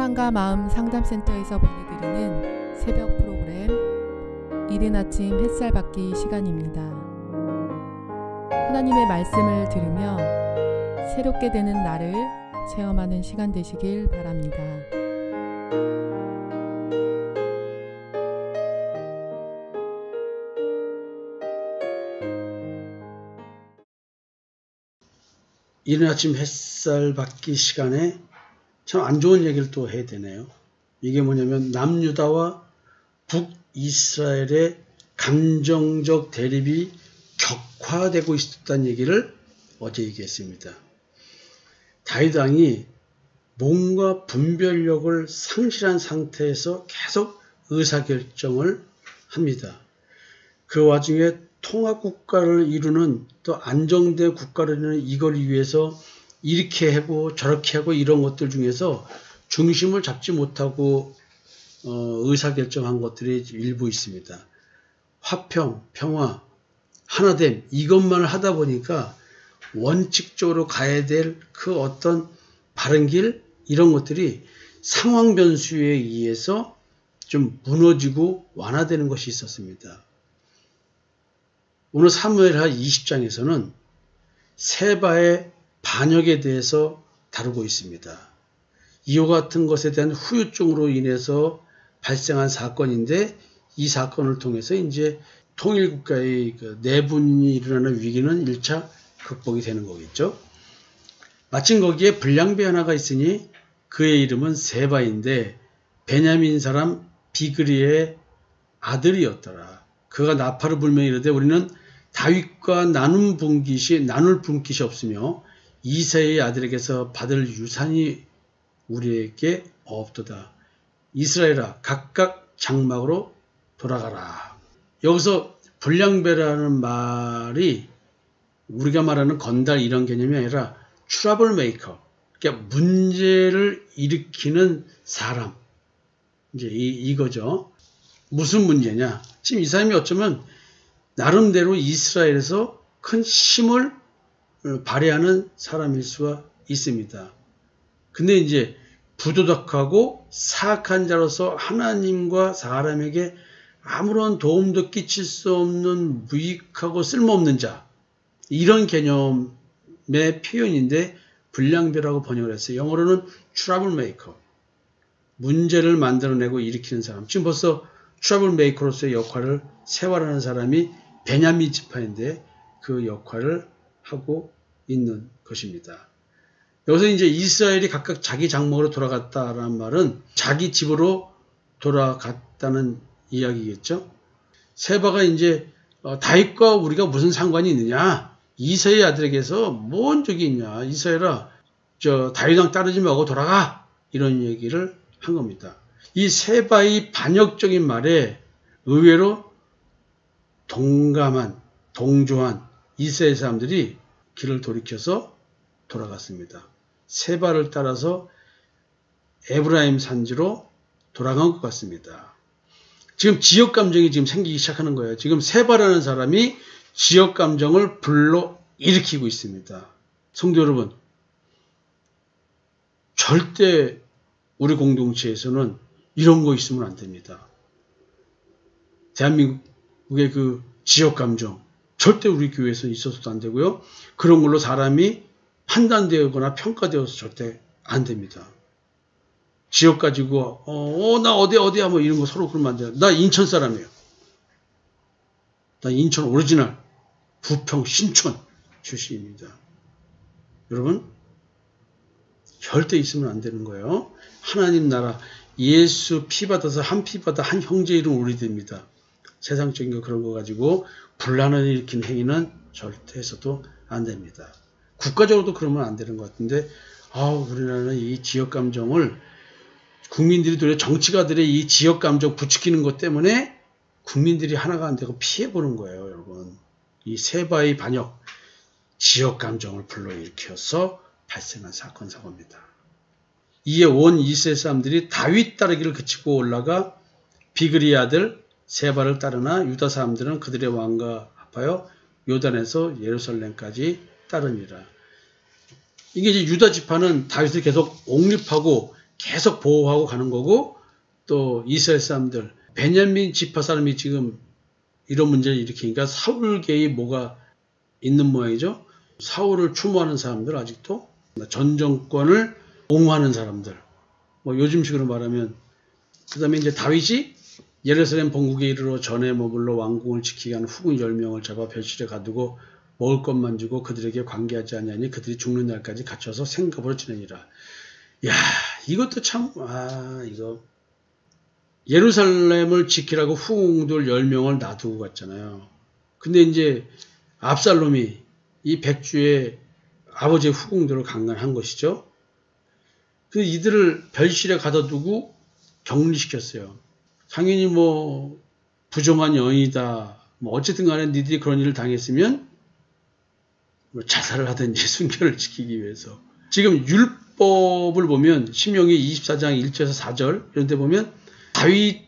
사랑과 마음 상담센터에서 보내드리는 새벽 프로그램 이른 아침 햇살 받기 시간입니다. 하나님의 말씀을 들으며 새롭게 되는 나를 체험하는 시간 되시길 바랍니다. 이른 아침 햇살 받기 시간에 참 안 좋은 얘기를 또 해야 되네요. 이게 뭐냐면 남유다와 북이스라엘의 감정적 대립이 격화되고 있었다는 얘기를 어제 얘기했습니다. 다윗 왕이 뭔가 분별력을 상실한 상태에서 계속 의사결정을 합니다. 그 와중에 통합국가를 이루는 또 안정된 국가를 이루는 이걸 위해서 이렇게 하고 저렇게 하고 이런 것들 중에서 중심을 잡지 못하고 의사결정한 것들이 일부 있습니다. 화평, 평화, 하나됨 이것만을 하다 보니까 원칙적으로 가야 될 그 어떤 바른 길 이런 것들이 상황 변수에 의해서 좀 무너지고 완화되는 것이 있었습니다. 오늘 사무엘하 20장에서는 세바의 반역에 대해서 다루고 있습니다. 이와 같은 것에 대한 후유증으로 인해서 발생한 사건인데 이 사건을 통해서 이제 통일국가의 그 내분이 일어나는 위기는 1차 극복이 되는 거겠죠. 마침 거기에 불량배 하나가 있으니 그의 이름은 세바인데 베냐민 사람 비그리의 아들이었더라. 그가 나팔을 불며 이르되 우리는 다윗과 나눌 분깃이 없으며 이새의 아들에게서 받을 유산이 우리에게 없도다. 이스라엘아 각각 장막으로 돌아가라. 여기서 불량배라는 말이 우리가 말하는 건달 이런 개념이 아니라 트러블 메이커, 그러니까 문제를 일으키는 사람. 이제 이거죠. 무슨 문제냐? 지금 이 사람이 어쩌면 나름대로 이스라엘에서 큰 힘을 발휘하는 사람일 수가 있습니다. 근데 이제 부도덕하고 사악한 자로서 하나님과 사람에게 아무런 도움도 끼칠 수 없는 무익하고 쓸모없는 자 이런 개념의 표현인데 불량배라고 번역을 했어요. 영어로는 트러블 메이커 문제를 만들어내고 일으키는 사람. 지금 벌써 트러블 메이커로서의 역할을 세바라는 사람이 베냐민 지파인데 그 역할을 하고 있는 것입니다. 여기서 이제 이스라엘이 각각 자기 장막으로 돌아갔다라는 말은 자기 집으로 돌아갔다는 이야기겠죠. 세바가 이제 다윗과 우리가 무슨 상관이 있느냐? 이새의 아들에게서 뭔 적이 있냐? 이스라엘아, 다윗 왕 따르지 말고 돌아가! 이런 얘기를 한 겁니다. 이 세바의 반역적인 말에 의외로 동조한 이스라엘 사람들이 길을 돌이켜서 돌아갔습니다. 세바를 따라서 에브라임 산지로 돌아간 것 같습니다. 지금 지역 감정이 지금 생기기 시작하는 거예요. 지금 세바라는 사람이 지역 감정을 불러 일으키고 있습니다. 성도 여러분, 절대 우리 공동체에서는 이런 거 있으면 안 됩니다. 대한민국의 그 지역 감정 절대 우리 교회에서는 있어서도 안 되고요. 그런 걸로 사람이 판단되거나 평가되어서 절대 안 됩니다. 지역 가지고 나 어디야 뭐 이런 거 서로 그러면 안 돼요. 나 인천 사람이에요. 나 인천 오리지널 부평 신촌 출신입니다. 여러분 절대 있으면 안 되는 거예요. 하나님 나라 예수 피 받아서 한 피 받아 한 형제 이름 우리 됩니다. 세상적인 거 그런 거 가지고 분란을 일으키는 행위는 절대 해서도 안 됩니다. 국가적으로도 그러면 안 되는 것 같은데 우리나라는 이 지역 감정을 국민들이 도리어 정치가들의 이 지역 감정 부추기는 것 때문에 국민들이 하나가 안 되고 피해보는 거예요. 여러분 이 세바의 반역 지역 감정을 불러일으켜서 발생한 사건입니다. 이에 온 이스라엘 사람들이 다윗 따르기를 그치고 올라가 비그리의 아들 세바를 따르나 유다 사람들은 그들의 왕과 합하여 요단에서 예루살렘까지 따르니라. 이게 이제 유다 지파는 다윗을 계속 옹립하고 계속 보호하고 가는 거고, 또 이스라엘 사람들, 베냐민 지파 사람이 지금 이런 문제를 일으키니까 사울계의 뭐가 있는 모양이죠. 사울을 추모하는 사람들, 아직도 전 정권을 옹호하는 사람들, 뭐 요즘식으로 말하면, 그 다음에 이제 다윗이 예루살렘 본국에 이르러 전에 머물러 왕궁을 지키게 하는 후궁 10명을 잡아 별실에 가두고 먹을 것만 주고 그들에게 관계하지 아니하니 그들이 죽는 날까지 갇혀서 생갑으로 지내니라. 야, 이것도 참, 이거 예루살렘을 지키라고 후궁들 10명을 놔두고 갔잖아요. 근데 이제 압살롬이 이 백주의 아버지의 후궁들을 강간한 것이죠. 그 이들을 별실에 가둬두고 격리시켰어요. 당연히 뭐 부정한 여인이다. 뭐 어쨌든 간에 니들이 그런 일을 당했으면 뭐 자살을 하든지 순결을 지키기 위해서. 지금 율법을 보면 신명기 24장 1절에서 4절 이런 데 보면 다윗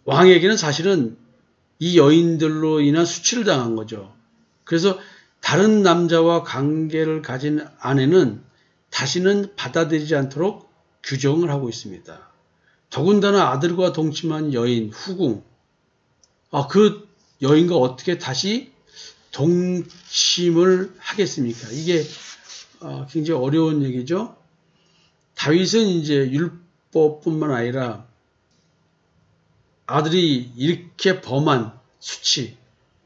왕에게는 사실은 이 여인들로 인한 수치를 당한 거죠. 그래서 다른 남자와 관계를 가진 아내는 다시는 받아들이지 않도록 규정을 하고 있습니다. 더군다나 아들과 동침한 여인, 후궁, 그 여인과 어떻게 다시 동침을 하겠습니까? 이게 굉장히 어려운 얘기죠. 다윗은 이제 율법뿐만 아니라 아들이 이렇게 범한 수치,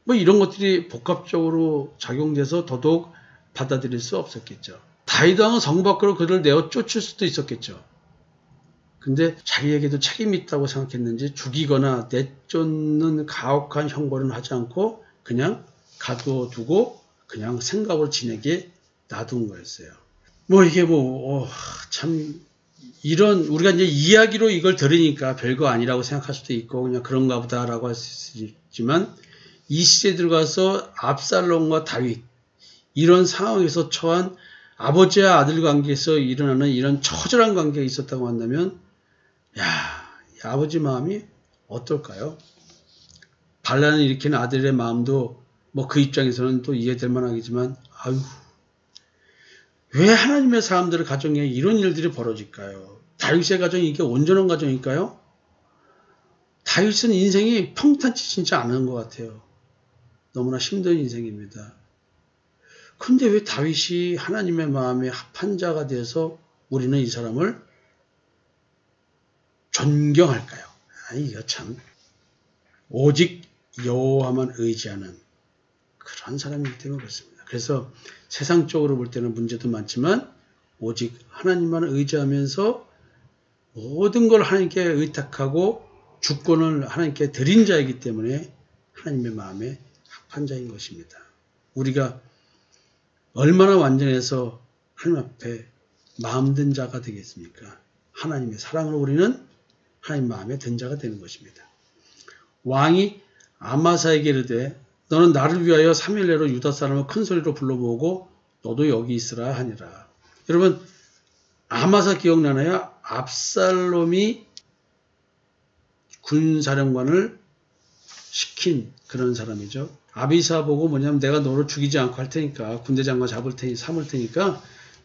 뭐 이런 것들이 복합적으로 작용돼서 더더욱 받아들일 수 없었겠죠. 다윗 왕은 성 밖으로 그를 내어 쫓을 수도 있었겠죠. 근데 자기에게도 책임이 있다고 생각했는지 죽이거나 내쫓는 가혹한 형벌은 하지 않고 그냥 가둬두고 그냥 생각으로 지내게 놔둔 거였어요. 뭐 이게 참 이런 우리가 이제 이야기로 이걸 들으니까 별거 아니라고 생각할 수도 있고 그냥 그런가 보다라고 할 수 있지만 이 시대에 들어가서 압살롬과 다윗 이런 상황에서 처한 아버지와 아들 관계에서 일어나는 이런 처절한 관계가 있었다고 한다면 이 아버지 마음이 어떨까요? 반란을 일으키는 아들의 마음도 뭐 그 입장에서는 또 이해될 만하겠지만 왜 하나님의 사람들의 가정에 이런 일들이 벌어질까요? 다윗의 가정이 이게 온전한 가정일까요? 다윗은 인생이 평탄치 진짜 않은 것 같아요. 너무나 힘든 인생입니다. 근데 왜 다윗이 하나님의 마음에 합한 자가 되어서 우리는 이 사람을 존경할까요? 이거 참 오직 여호와만 의지하는 그런 사람이기 때문에 그렇습니다. 그래서 세상적으로 볼 때는 문제도 많지만 오직 하나님만 의지하면서 모든 걸 하나님께 의탁하고 주권을 하나님께 드린 자이기 때문에 하나님의 마음에 합한 자인 것입니다. 우리가 얼마나 완전해서 하나님 앞에 마음든 자가 되겠습니까? 하나님의 사랑으로 우리는 하나님 마음에 든 자가 되는 것입니다. 왕이 아마사에게 이르되 너는 나를 위하여 3일 내로 유다 사람을 큰 소리로 불러모으고 너도 여기 있으라 하니라. 여러분 아마사 기억나나요? 압살롬이 군사령관을 시킨 그런 사람이죠. 아비사 보고 뭐냐면 내가 너를 죽이지 않고 할 테니까 군대 장관 잡을 테니 삼을 테니까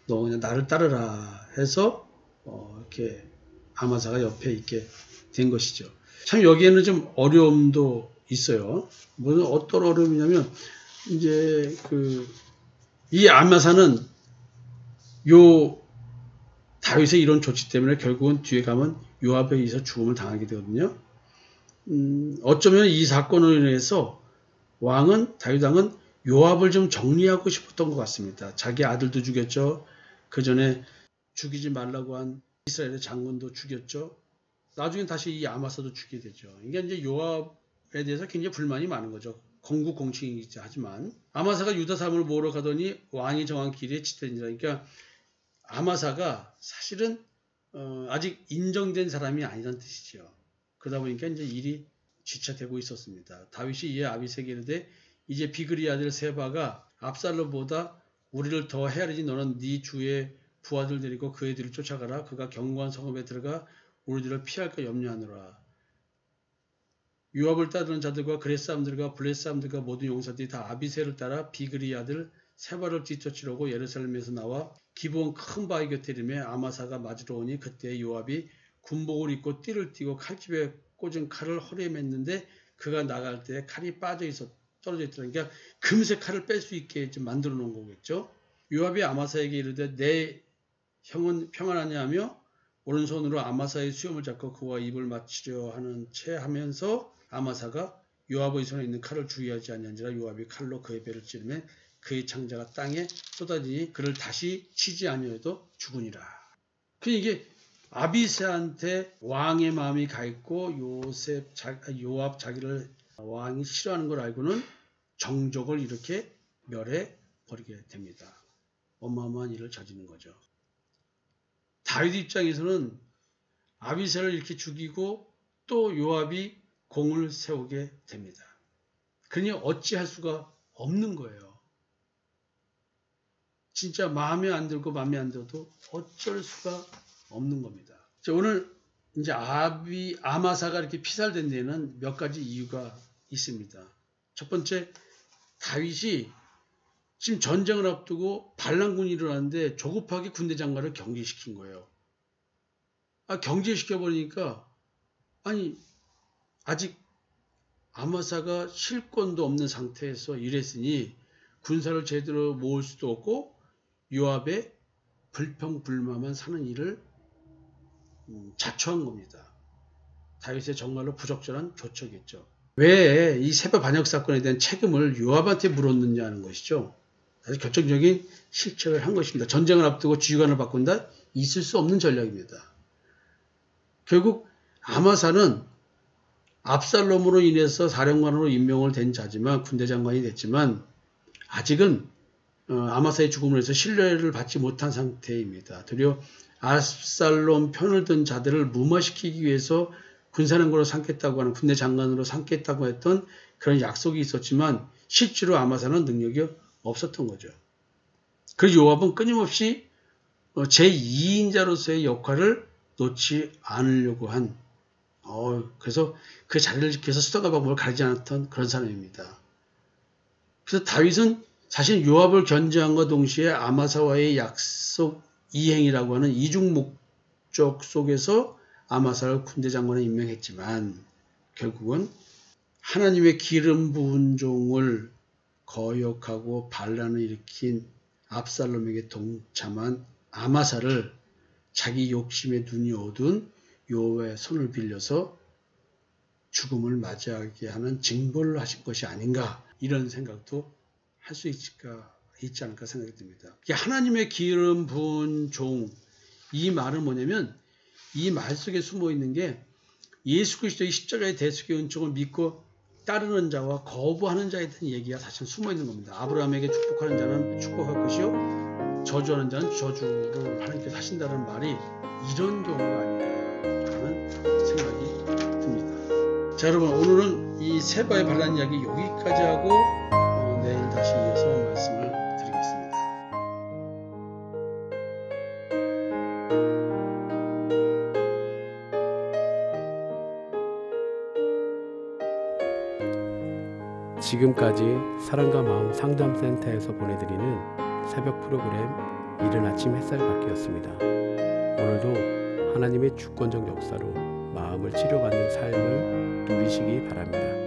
너 그냥 나를 따르라 해서 이렇게 아마사가 옆에 있게 된 것이죠. 참 여기에는 좀 어려움도 있어요. 무슨 어떤 어려움이냐면 이제 이 아마사는 요 다윗의 이런 조치 때문에 결국은 뒤에 가면 요압에 의해서 죽음을 당하게 되거든요. 어쩌면 이 사건으로 인해서 다윗 왕은 요압을 좀 정리하고 싶었던 것 같습니다. 자기 아들도 죽였죠. 그 전에 죽이지 말라고 한 이스라엘의 장군도 죽였죠. 나중에 다시 이 아마사도 죽게 되죠. 이게 이제 요압에 대해서 굉장히 불만이 많은 거죠. 건국공칭이지 하지만 아마사가 유다 사람을 모으러 가더니 왕이 정한 길에 지체니라. 그러니까 아마사가 사실은 아직 인정된 사람이 아니란 뜻이죠. 그러다 보니까 이제 일이 지체되고 있었습니다. 다윗이 이에 아비새에게 이르되 이제 비그리 아들 세바가 압살롬보다 우리를 더 헤아리지 너는 네 주의 부하들 데리고 그 애들을 쫓아가라. 그가 견고한 성읍에 들어가 우리들을 피할까 염려하노라. 요압을 따르는 자들과 그렛 사람들과 블렛 사람들과 모든 용사들이 다 아비새를 따라 비그리 아들 세발을 뒤쫓으려고 예루살렘에서 나와 기브온 큰 바위 곁에 이르매 아마사가 맞으러 오니 그때 요압이 군복을 입고 띠를 띠고 칼집에 꽂은 칼을 허리에 맸는데 그가 나갈 때 칼이 빠져 있어 떨어져 있더라. 그러니까 금세 칼을 뺄 수 있게 좀 만들어 놓은 거겠죠. 요압이 아마사에게 이르되 내 형은 평안하냐 하며 오른손으로 아마사의 수염을 잡고 그와 입을 맞추려 하는 채 하면서 아마사가 요압의 손에 있는 칼을 주의하지 아니한지라 요압이 칼로 그의 배를 찌르며 그의 창자가 땅에 쏟아지니 그를 다시 치지 아니하여도 죽으니라. 이게 아비새한테 왕의 마음이 가 있고 요압 자기를 왕이 싫어하는 걸 알고는 정족을 이렇게 멸해 버리게 됩니다. 어마어마한 일을 저지른 거죠. 다윗 입장에서는 아비새를 이렇게 죽이고 또 요압이 공을 세우게 됩니다. 그러니 어찌할 수가 없는 거예요. 진짜 마음에 안 들고 마음에 안 들어도 어쩔 수가 없는 겁니다. 오늘 이제 아마사가 이렇게 피살된 데에는 몇 가지 이유가 있습니다. 첫 번째, 다윗이 지금 전쟁을 앞두고 반란군이 일어났는데 조급하게 군대 장관을 경질시킨 거예요. 경질시켜버리니까 아직 아마사가 실권도 없는 상태에서 이랬으니 군사를 제대로 모을 수도 없고 요압의 불평불만만 사는 일을 자초한 겁니다. 다윗의 정말로 부적절한 조처겠죠. 왜 이 세바 반역 사건에 대한 책임을 요압한테 물었느냐는 것이죠. 아주 결정적인 실책을 한 것입니다. 전쟁을 앞두고 지휘관을 바꾼다? 있을 수 없는 전략입니다. 결국 아마사는 압살롬으로 인해서 사령관으로 임명을 된 자지만 군대 장관이 됐지만 아직은 아마사의 죽음으로 해서 신뢰를 받지 못한 상태입니다. 도리어 압살롬 편을 든 자들을 무마시키기 위해서 군사령관으로 삼겠다고 하는 군대 장관으로 삼겠다고 했던 그런 약속이 있었지만 실제로 아마사는 능력이 없었던 거죠. 그래서 요압은 끊임없이 제2인자로서의 역할을 놓지 않으려고 한 그래서 그 자리를 지켜서 수단과 방법을 가리지 않았던 그런 사람입니다. 그래서 다윗은 사실 요압을 견제함과 동시에 아마사와의 약속 이행이라고 하는 이중 목적 속에서 아마사를 군대 장관에 임명했지만 결국은 하나님의 기름 부은 종을 거역하고 반란을 일으킨 압살롬에게 동참한 아마사를 자기 욕심에 눈이 어두운 요압의 손을 빌려서 죽음을 맞이하게 하는 징벌을 하신 것이 아닌가, 이런 생각도 할 수 있지 않을까 생각이 듭니다. 하나님의 기름 부은 종, 이 말은 뭐냐면 이 말 속에 숨어 있는 게 예수 그리스도의 십자가의 대속의 은총을 믿고 따르는 자와 거부하는 자에 대한 얘기가 사실 숨어 있는 겁니다. 아브라함에게 축복하는 자는 축복할 것이요 저주하는 자는 저주를 하나님께서 하신다는 말이 이런 경우가 아닌가라는 생각이 듭니다. 자, 여러분, 오늘은 이 세바의 반란 이야기 여기까지 하고 내일 다시 이어서 말씀을 드리겠습니다. 지금까지 사랑과 마음 상담센터에서 보내드리는 새벽 프로그램 이른 아침 햇살 받기였습니다. 오늘도 하나님의 주권적 역사로 마음을 치료받는 삶을 누리시기 바랍니다.